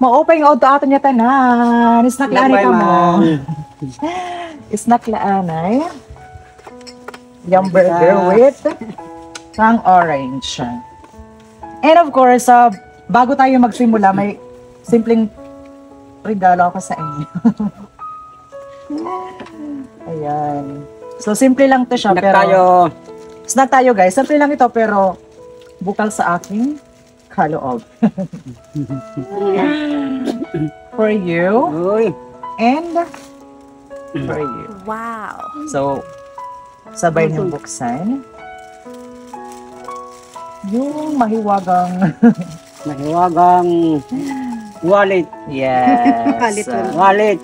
Maupay nga ato niya tanan. Snack laan ka mo. Snack laan ay. Yung burger with pang orange. And of course, bago tayo magsimula, may simpleng regalo ako sa inyo. Ayan. So, simple lang to siya, pero... Snack tayo, guys. Simple lang ito, pero bukal sa aking kaloob. For you. And for you. Wow. So, sabay niyong buksan. Yung mahiwagang... mahiwagang wallet. Yes. Wallet.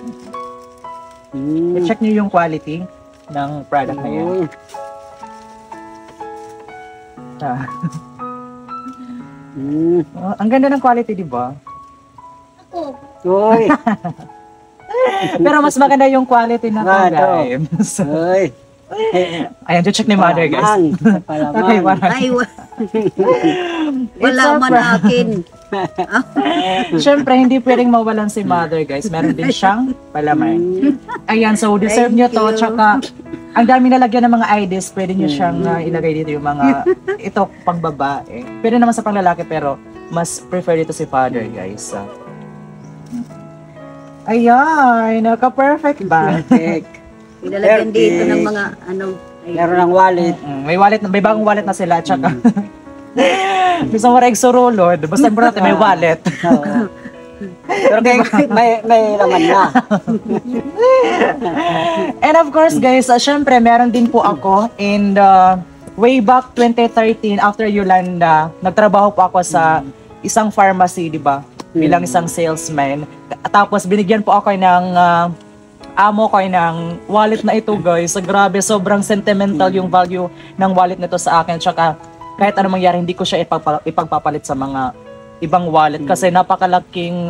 Check niyo yung quality ng product na yan. Ang ganda ng quality, di ba? Uy. Pero mas maganda yung quality na ito, guys. Ayan, check ni Mother, guys. Okay, Ay, wala man akin. Siyempre, hindi pwedeng mawalan si Mother, guys. Meron din siyang palaman. Ayan, so deserve niyo to. Tsaka, ang dami nalagyan ng mga IDs. Pwede niyo siyang ilagay dito yung mga, ito, pang babae. Pwede naman sa pang lalaki, pero mas prefer dito si Father, guys. Ayan, naka-perfect ba? Perfect. Ilalagyan dito ng mga, meron ng wallet. May bagong wallet na sila. Tsaka, gusto mo rin surulod. Basta importante may wallet. Pero may laman na. And of course, guys, syempre, meron din po ako. And way back 2013, after Yolanda, nagtrabaho po ako sa isang pharmacy, di ba? Bilang isang salesman. Tapos, binigyan po ako ng amo ko ng wallet na ito, guys. Grabe, sobrang sentimental yung value ng wallet nito sa akin. Tsaka, kahit anong mangyari, hindi ko siya ipagpapalit sa mga ibang wallet kasi napakalaking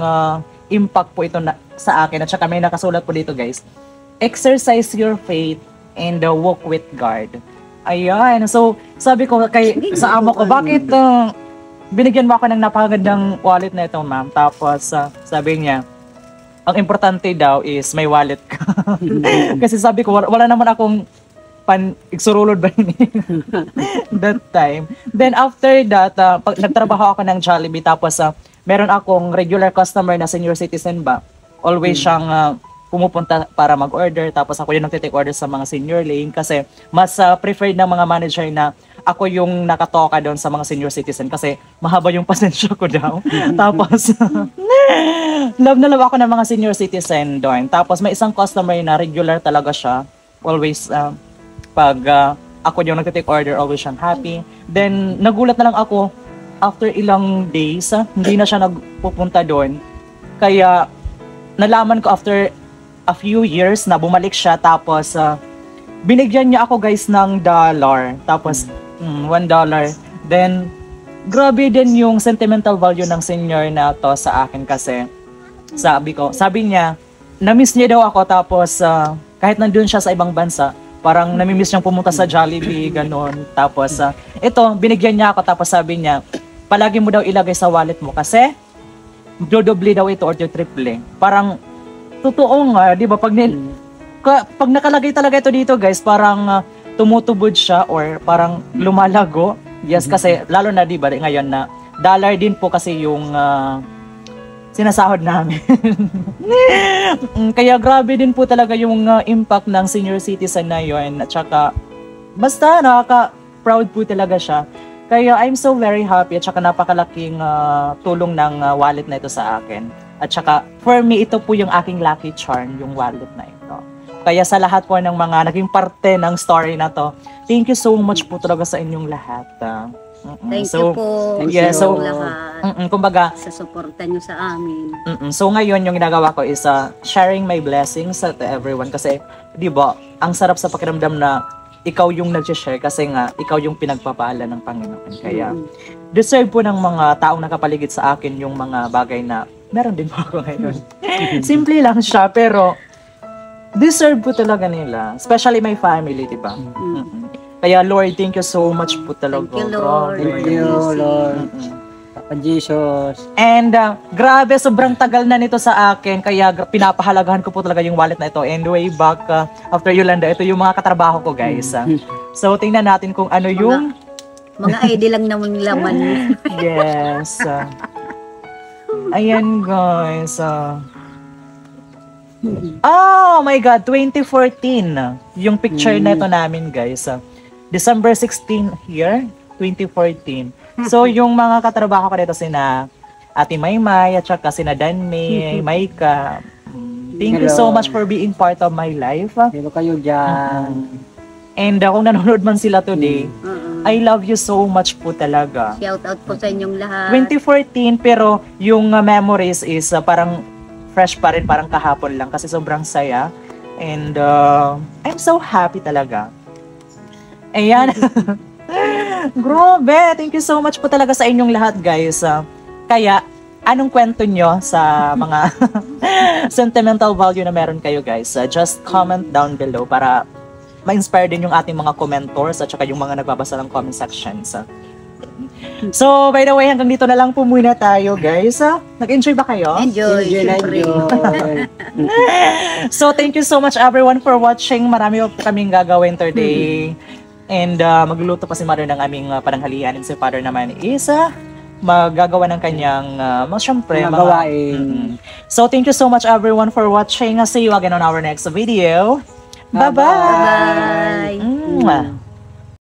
impact po ito sa akin. At saka may nakasulat po dito, guys. Exercise your faith and walk with God. Ayan. So, sabi ko sa amo ko, bakit binigyan mo ako ng napakagandang wallet na ito, ma'am? Tapos, sabi niya, ang importante daw is may wallet ka. Kasi sabi ko, wala naman akong igsurulod ba yun that time. Then after that, nagtrabaho ako ng Jollibee. Tapos meron akong regular customer na senior citizen ba. Always siyang pumupunta para mag-order. Tapos ako yung nagtitake order sa mga senior lane. Kasi mas preferred ng mga manager na ako yung nakatoka doon sa mga senior citizen. Kasi mahaba yung pasensya ko daw. Tapos love na love ako ng mga senior citizen doon. Tapos may isang customer na regular talaga siya. Always pag ako yung nagtitake order, always siyang happy. Then, nagulat na lang ako, after ilang days, hindi na siya nagpupunta doon. Kaya, nalaman ko after a few years na bumalik siya, tapos, binigyan niya ako, guys, ng $1. Tapos, $1. Then, grabe din yung sentimental value ng senior na to sa akin kasi, sabi niya, na-miss niya daw ako, tapos, kahit nandun siya sa ibang bansa, parang namimiss niyang pumunta sa Jollibee, gano'n. Tapos, ito, binigyan niya ako, tapos sabi niya, palagi mo daw ilagay sa wallet mo kasi dodoble daw ito or triple. Parang, totoo nga, di ba? Pag nakalagay talaga ito dito, guys, parang tumutubod siya or parang lumalago. Yes, kasi lalo na, di ba, ngayon na dollar din po kasi yung sinasahod namin. Kaya grabe din po talaga yung impact ng senior citizen na yun. At saka, basta nakaka-proud po talaga siya. Kaya I'm so very happy at saka napakalaking tulong ng wallet na ito sa akin. At saka, for me, ito po yung aking lucky charm, yung wallet na ito. Kaya sa lahat po ng mga naging parte ng story na to, thank you so much po talaga sa inyong lahat. Thank you po. Yeah, so, kumbaga, sa suporta nyo sa amin. So ngayon, yung ginagawa ko is sharing my blessings to everyone. Kasi, di ba, ang sarap sa pakiramdam na ikaw yung nag-share kasi nga, ikaw yung pinagpapala ng Panginoon. Kaya, deserve po ng mga taong nakapaligid sa akin yung mga bagay na meron din po ako ngayon. Simple lang siya, pero deserve po talaga nila. Especially my family, di ba? Kaya Lord, thank you so much po talaga. Thank you, Lord. Thank you, Lord. Jesus. And grabe, sobrang tagal na nito sa akin. Kaya pinapahalagahan ko po talaga yung wallet na ito. And way back after Yolanda, ito yung mga katrabaho ko, guys. So, tingnan natin kung ano yung... Mga ID lang naman laman. Yes. Ayan, guys. Oh my God, 2014. Yung picture na ito namin, guys. December 16 here, 2014. So, yung mga katrabaho ko dito sina Ate Maymay at saka sina Danme, Maika. Thank you so Hello. much for being part of my life. Hello kayo dyan. And kung nanonood man sila today, I love you so much po talaga. Shout out po sa inyong lahat. 2014, pero yung memories is parang fresh pa rin, parang kahapon lang kasi sobrang saya. And I'm so happy talaga. Ayan. Grabe, thank you so much po talaga sa inyong lahat, guys. Kaya, anong kwento nyo sa mga sentimental value na meron kayo, guys? Just comment down below para ma-inspire din yung ating mga commentors at saka yung mga nagbabasa ng comment sections. So, by the way, hanggang dito na lang po muna tayo, guys. Nag-enjoy ba kayo? Enjoy, syempre. So, thank you so much everyone for watching. Marami po kaming gagawin today. And magluluto pa si Mother ng aming pananghalian. And si Father naman is magagawa ng kanyang, syempre, Mga gawain. So, thank you so much everyone for watching. See you again on our next video. Bye-bye! Bye. Mwah.